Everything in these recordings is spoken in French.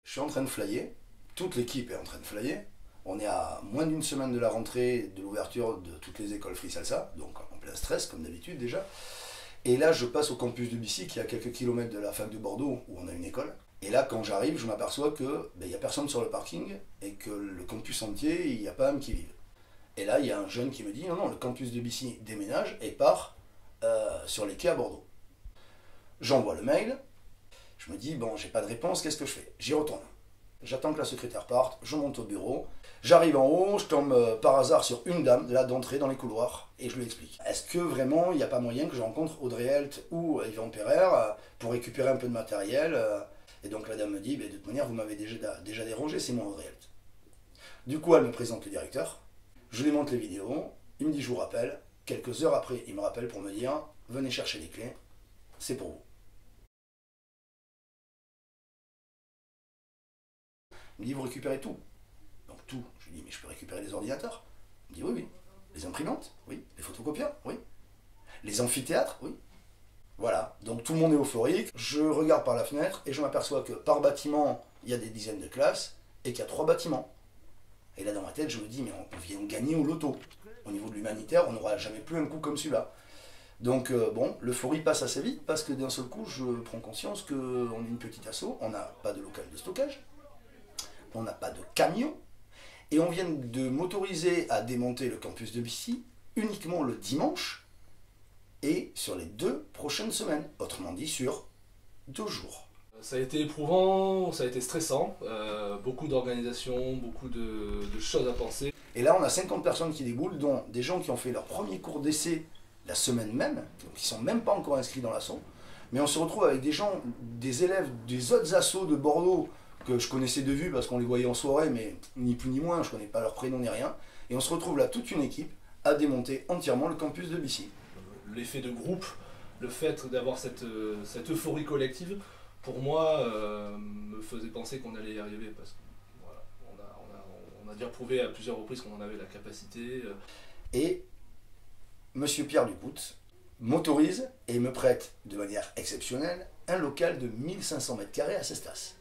Je suis en train de flyer, toute l'équipe est en train de flyer. On est à moins d'une semaine de la rentrée, de l'ouverture de toutes les écoles Free Salsa, donc en plein stress comme d'habitude déjà. Et là je passe au campus de Bissy qui est à quelques kilomètres de la fac de Bordeaux où on a une école. Et là quand j'arrive je m'aperçois que il n'y a personne sur le parking et que le campus entier il n'y a pas un qui vive. Et là il y a un jeune qui me dit non, le campus de Bissy déménage et part sur les quais à Bordeaux. J'envoie le mail, je me dis bon j'ai pas de réponse, qu'est-ce que je fais? J'y retourne. J'attends que la secrétaire parte, je monte au bureau, j'arrive en haut, je tombe par hasard sur une dame, là d'entrée dans les couloirs, et je lui explique. Est-ce que vraiment il n'y a pas moyen que je rencontre Audrey Helt ou Yvan Pereire pour récupérer un peu de matériel? Et donc la dame me dit, de toute manière vous m'avez déjà dérangé, c'est moi Audrey Helt. Du coup elle me présente le directeur, je lui montre les vidéos, il me dit je vous rappelle, quelques heures après il me rappelle pour me dire, venez chercher les clés, c'est pour vous. Il me dit, vous récupérez tout. Donc tout. Je lui dis, mais je peux récupérer les ordinateurs? Il me dit, oui, oui. Les imprimantes? Oui. Les photocopieurs? Oui. Les amphithéâtres? Oui. Voilà. Donc tout le monde est euphorique. Je regarde par la fenêtre et je m'aperçois que par bâtiment, il y a des dizaines de classes et qu'il y a 3 bâtiments. Et là, dans ma tête, je me dis, mais on vient de gagner au loto. Au niveau de l'humanitaire, on n'aura jamais plus un coup comme celui-là. Donc bon, l'euphorie passe assez vite parce que d'un seul coup, je prends conscience qu'on est une petite asso, on n'a pas de local de stockage. On n'a pas de camion, et on vient de m'autoriser à démonter le campus de Bissy uniquement le dimanche et sur les 2 prochaines semaines, autrement dit sur 2 jours. Ça a été éprouvant, ça a été stressant, beaucoup d'organisation, beaucoup de choses à penser. Et là on a 50 personnes qui déboulent, dont des gens qui ont fait leur premier cours d'essai la semaine même, donc qui ne sont même pas encore inscrits dans l'assaut, mais on se retrouve avec des gens, des élèves des autres assos de Bordeaux, que je connaissais de vue parce qu'on les voyait en soirée, mais ni plus ni moins, je ne connais pas leur prénom ni rien. Et on se retrouve là, toute une équipe, à démonter entièrement le campus de Bissy. L'effet de groupe, le fait d'avoir cette euphorie collective, pour moi, me faisait penser qu'on allait y arriver. Parce que voilà, on a déjà prouvé à plusieurs reprises qu'on en avait la capacité. Et Monsieur Pierre Ducout m'autorise et me prête de manière exceptionnelle un local de 1500 m² à Cestas.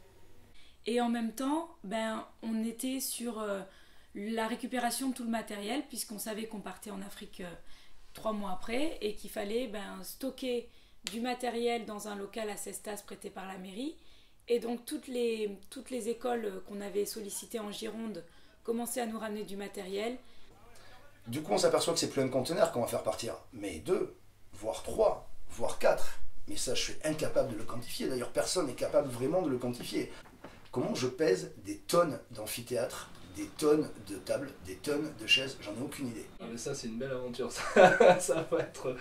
Et en même temps, on était sur la récupération de tout le matériel, puisqu'on savait qu'on partait en Afrique 3 mois après, et qu'il fallait stocker du matériel dans un local à Cestas prêté par la mairie. Et donc toutes les écoles qu'on avait sollicitées en Gironde commençaient à nous ramener du matériel. Du coup on s'aperçoit que c'est plus un conteneur qu'on va faire partir, mais 2, voire 3, voire 4. Mais ça je suis incapable de le quantifier, d'ailleurs personne n'est capable vraiment de le quantifier. Comment je pèse des tonnes d'amphithéâtre, des tonnes de tables, des tonnes de chaises? J'en ai aucune idée. Ah mais ça c'est une belle aventure, ça va être...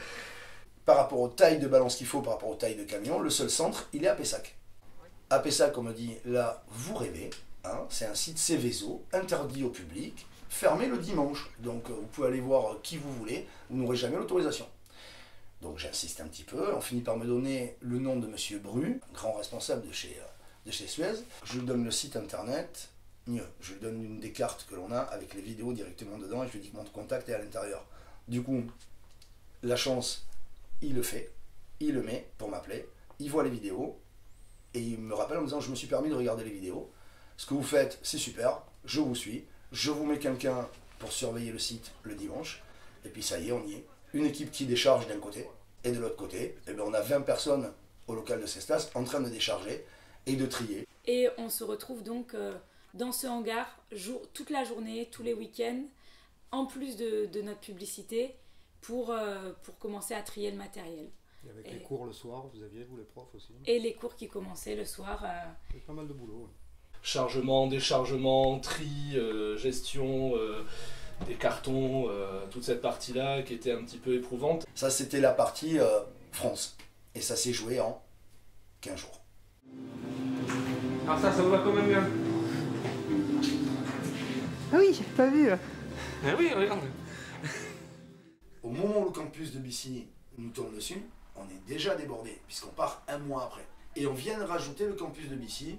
Par rapport aux tailles de balance qu'il faut, par rapport aux tailles de camion, le seul centre, il est à Pessac. À Pessac, on me dit, là, vous rêvez, hein, c'est un site Céveso, interdit au public, fermé le dimanche. Donc vous pouvez aller voir qui vous voulez, vous n'aurez jamais l'autorisation. Donc j'insiste un petit peu, on finit par me donner le nom de Monsieur Bru, grand responsable de chez Suez. Je lui donne le site internet, mieux, je lui donne une des cartes que l'on a avec les vidéos directement dedans et je lui dis que mon contact est à l'intérieur. Du coup, la chance, il le fait, il le met pour m'appeler, il voit les vidéos et il me rappelle en me disant je me suis permis de regarder les vidéos, ce que vous faites c'est super, je vous suis, je vous mets quelqu'un pour surveiller le site le dimanche et puis ça y est, on y est. Une équipe qui décharge d'un côté et de l'autre côté, et on a 20 personnes au local de Cestas en train de décharger et de trier. Et on se retrouve donc dans ce hangar toute la journée, tous les week-ends, en plus de notre publicité, pour commencer à trier le matériel. Et avec les cours le soir, vous aviez, vous les profs aussi? Et les cours qui commençaient le soir. Il y a pas mal de boulot. Ouais. Chargement, déchargement, tri, gestion des cartons, toute cette partie-là qui était un petit peu éprouvante. Ça c'était la partie France. Et ça s'est joué en 15 jours. Alors ça vous va quand même bien. Ah oui, j'ai pas vu. Ah oui, regarde. Au moment où le campus de Bissy nous tombe dessus, on est déjà débordé, puisqu'on part 1 mois après. Et on vient de rajouter le campus de Bissy,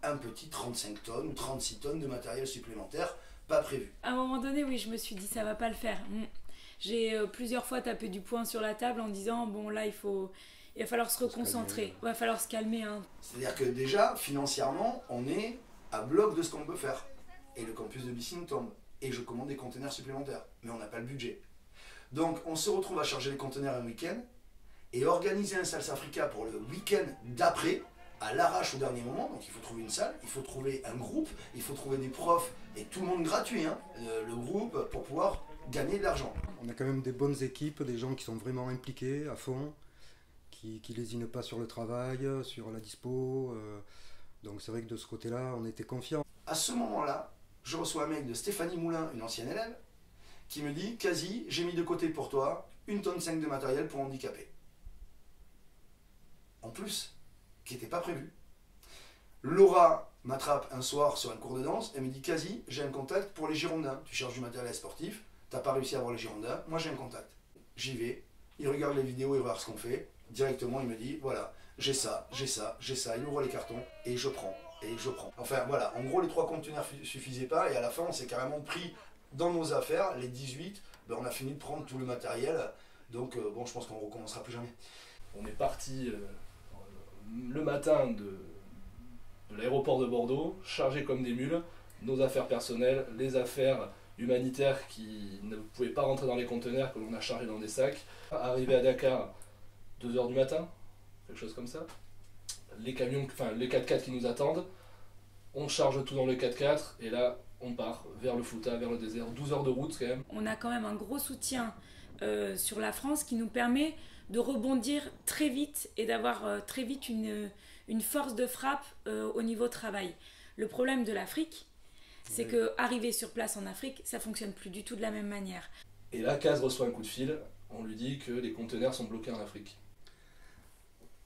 un petit 35 tonnes ou 36 tonnes de matériel supplémentaire, pas prévu. À un moment donné, oui, je me suis dit ça va pas le faire. J'ai plusieurs fois tapé du poing sur la table en disant bon là il va falloir se reconcentrer, il va falloir se calmer. Hein. C'est-à-dire que déjà, financièrement, on est à bloc de ce qu'on peut faire. Et le campus de Bissing tombe. Et je commande des conteneurs supplémentaires. Mais on n'a pas le budget. Donc on se retrouve à charger les conteneurs un week-end et organiser un Salsa Africa pour le week-end d'après, à l'arrache au dernier moment. Donc il faut trouver une salle, il faut trouver un groupe, il faut trouver des profs et tout le monde gratuit, hein, le groupe, pour pouvoir gagner de l'argent. On a quand même des bonnes équipes, des gens qui sont vraiment impliqués à fond, qui lésinent pas sur le travail, sur la dispo. Donc c'est vrai que de ce côté-là, on était confiants. À ce moment-là, je reçois un mail de Stéphanie Moulin, une ancienne élève, qui me dit « Quasi, j'ai mis de côté pour toi 1,5 tonne de matériel pour handicapés. » En plus, qui n'était pas prévu. Laura m'attrape un soir sur un cours de danse et me dit « Quasi, j'ai un contact pour les Girondins. Tu cherches du matériel sportif, t'as pas réussi à avoir les Girondins, moi j'ai un contact. » J'y vais, il regarde les vidéos, il regarde ce qu'on fait. Directement, il me dit « Voilà, j'ai ça, j'ai ça, j'ai ça. » Il ouvre les cartons et je prends. Et je prends. Enfin voilà, en gros les 3 conteneurs suffisaient pas et à la fin on s'est carrément pris dans nos affaires, les 18, ben, on a fini de prendre tout le matériel, donc bon je pense qu'on ne recommencera plus jamais. On est parti le matin de l'aéroport de Bordeaux, chargés comme des mules, nos affaires personnelles, les affaires humanitaires qui ne pouvaient pas rentrer dans les conteneurs que l'on a chargés dans des sacs. Arrivé à Dakar, 2h du matin, quelque chose comme ça. Les camions, enfin les 4x4 qui nous attendent, on charge tout dans le 4x4 et là on part vers le Fouta, vers le désert, 12 heures de route quand même. On a quand même un gros soutien sur la France qui nous permet de rebondir très vite et d'avoir très vite une force de frappe au niveau travail. Le problème de l'Afrique, c'est que arriver sur place en Afrique, ça fonctionne plus du tout de la même manière. Et là, Kaz reçoit un coup de fil, on lui dit que les conteneurs sont bloqués en Afrique.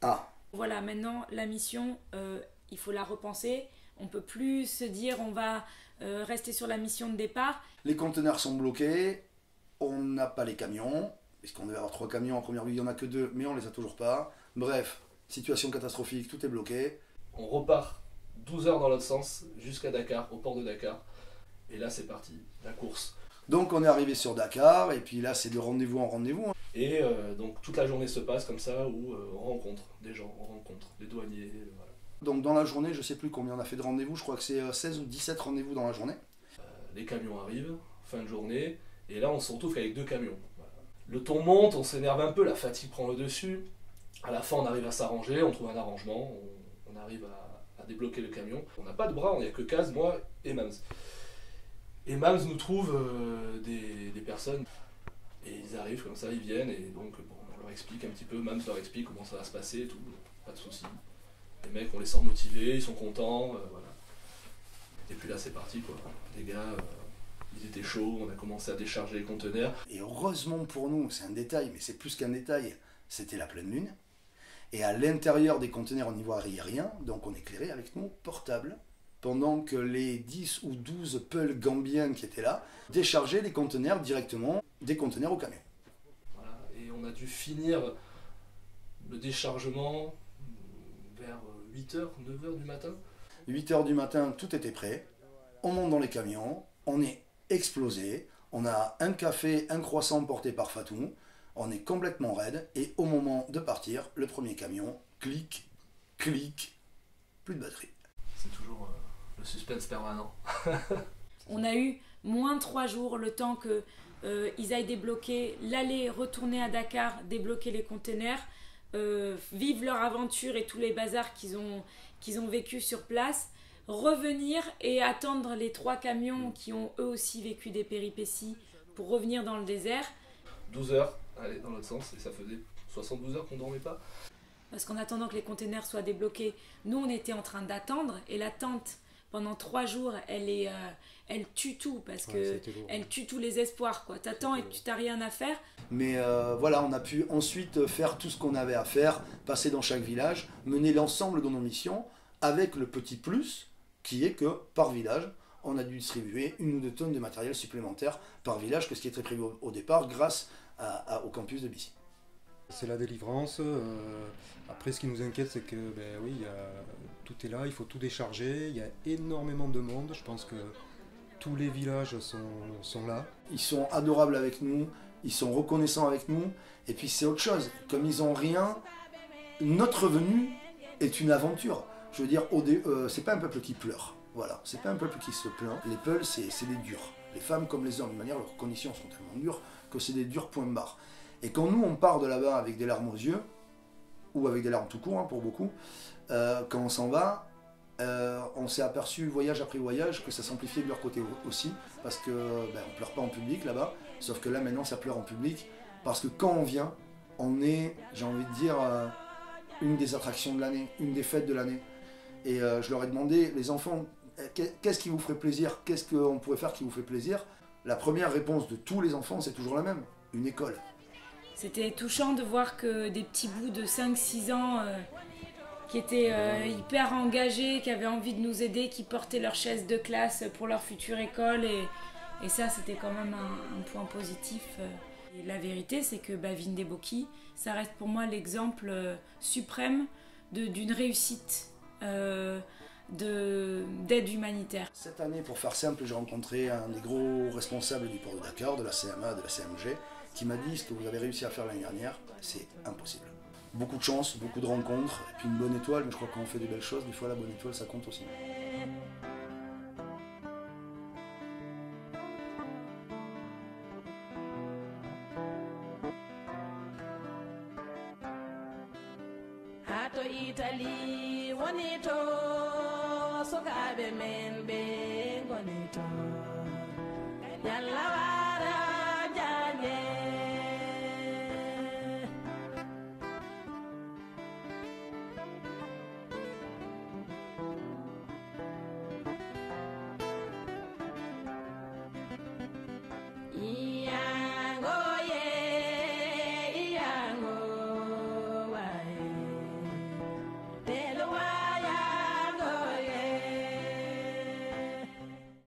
Ah. Voilà, maintenant la mission, il faut la repenser. On ne peut plus se dire on va rester sur la mission de départ. Les conteneurs sont bloqués, on n'a pas les camions, puisqu'on devait avoir 3 camions en première ligne, il n'y en a que 2, mais on les a toujours pas. Bref, situation catastrophique, tout est bloqué. On repart 12 heures dans l'autre sens, jusqu'à Dakar, au port de Dakar. Et là c'est parti, la course. Donc on est arrivé sur Dakar, et puis là c'est de rendez-vous en rendez-vous. Et donc toute la journée se passe comme ça, où on rencontre des gens, on rencontre des douaniers, voilà. Donc dans la journée, je ne sais plus combien on a fait de rendez-vous, je crois que c'est 16 ou 17 rendez-vous dans la journée. Les camions arrivent, fin de journée, et là on se retrouve qu'avec 2 camions. Voilà. Le ton monte, on s'énerve un peu, la fatigue prend le dessus. À la fin on arrive à s'arranger, on trouve un arrangement, on arrive à débloquer le camion. On n'a pas de bras, on n'y a que Kaz, moi et Mams. Et Mams nous trouve des personnes, et ils arrivent comme ça, ils viennent, et donc bon, on leur explique un petit peu, Mams leur explique comment ça va se passer et tout, pas de soucis. Les mecs, on les sent motivés, ils sont contents, voilà. Et puis là, c'est parti, quoi. Les gars, ils étaient chauds, on a commencé à décharger les conteneurs. Et heureusement pour nous, c'est un détail, mais c'est plus qu'un détail, c'était la pleine lune. Et à l'intérieur des conteneurs, on n'y voit rien, donc on éclairait avec nos portables, pendant que les 10 ou 12 peuls gambiens qui étaient là déchargeaient les conteneurs directement des conteneurs au camion. Voilà, et on a dû finir le déchargement vers 8h, 9h du matin. 8h du matin, tout était prêt. On monte dans les camions, on est explosé. On a un café, un croissant porté par Fatou. On est complètement raide. Et au moment de partir, le premier camion, clic, clic, plus de batterie. C'est toujours le suspense permanent. On a eu moins de 3 jours, le temps qu'ils aillent débloquer l'aller, retourner à Dakar, débloquer les conteneurs. Vivre leur aventure et tous les bazars qu'ils ont vécu sur place, revenir et attendre les 3 camions qui ont eux aussi vécu des péripéties pour revenir dans le désert. 12 heures, allez, dans l'autre sens, et ça faisait 72 heures qu'on dormait pas. Parce qu'en attendant que les conteneurs soient débloqués, nous on était en train d'attendre, et l'attente pendant 3 jours, elle tue tout, parce que elle tue tous les espoirs, quoi. T'attends et tu n'as rien à faire. Mais voilà, on a pu ensuite faire tout ce qu'on avait à faire, passer dans chaque village, mener l'ensemble de nos missions, avec le petit plus, qui est que par village, on a dû distribuer 1 ou 2 tonnes de matériel supplémentaire par village, que ce qui était prévu au départ, grâce au campus de Bissing. C'est la délivrance. Après, ce qui nous inquiète, c'est que oui, tout est là, il faut tout décharger. Il y a énormément de monde. Je pense que tous les villages sont là. Ils sont adorables avec nous, ils sont reconnaissants avec nous. Et puis c'est autre chose. Comme ils n'ont rien, notre venue est une aventure. Je veux dire, c'est pas un peuple qui pleure. Voilà, c'est pas un peuple qui se plaint. Les Peuls, c'est des durs. Les femmes comme les hommes, de manière, leurs conditions sont tellement dures que c'est des durs point barre. Et quand nous, on part de là-bas avec des larmes aux yeux, ou avec des larmes tout court, hein, pour beaucoup, quand on s'en va, on s'est aperçu, voyage après voyage, que ça s'amplifiait de leur côté aussi, parce que on pleure pas en public là-bas, sauf que là, maintenant, ça pleure en public, parce que quand on vient, on est, j'ai envie de dire, une des attractions de l'année, une des fêtes de l'année. Et je leur ai demandé, les enfants, qu'est-ce qui vous ferait plaisir? Qu'est-ce qu'on pourrait faire qui vous fait plaisir? La première réponse de tous les enfants, c'est toujours la même, une école. C'était touchant de voir que des petits bouts de 5-6 ans qui étaient hyper engagés, qui avaient envie de nous aider, qui portaient leur chaise de classe pour leur future école. Et ça, c'était quand même un point positif. Et la vérité, c'est que Vindeboki, ça reste pour moi l'exemple suprême d'une réussite d'aide humanitaire. Cette année, pour faire simple, j'ai rencontré un des gros responsables du port de Dakar, de la CMA, de la CMG, qui m'a dit: ce que vous avez réussi à faire l'année dernière, c'est impossible. Beaucoup de chance, beaucoup de rencontres, et puis une bonne étoile, mais je crois qu'on fait des belles choses, des fois la bonne étoile ça compte aussi. Hato Italy wonito sokaɓe men ɓe gonito Yalla wara jane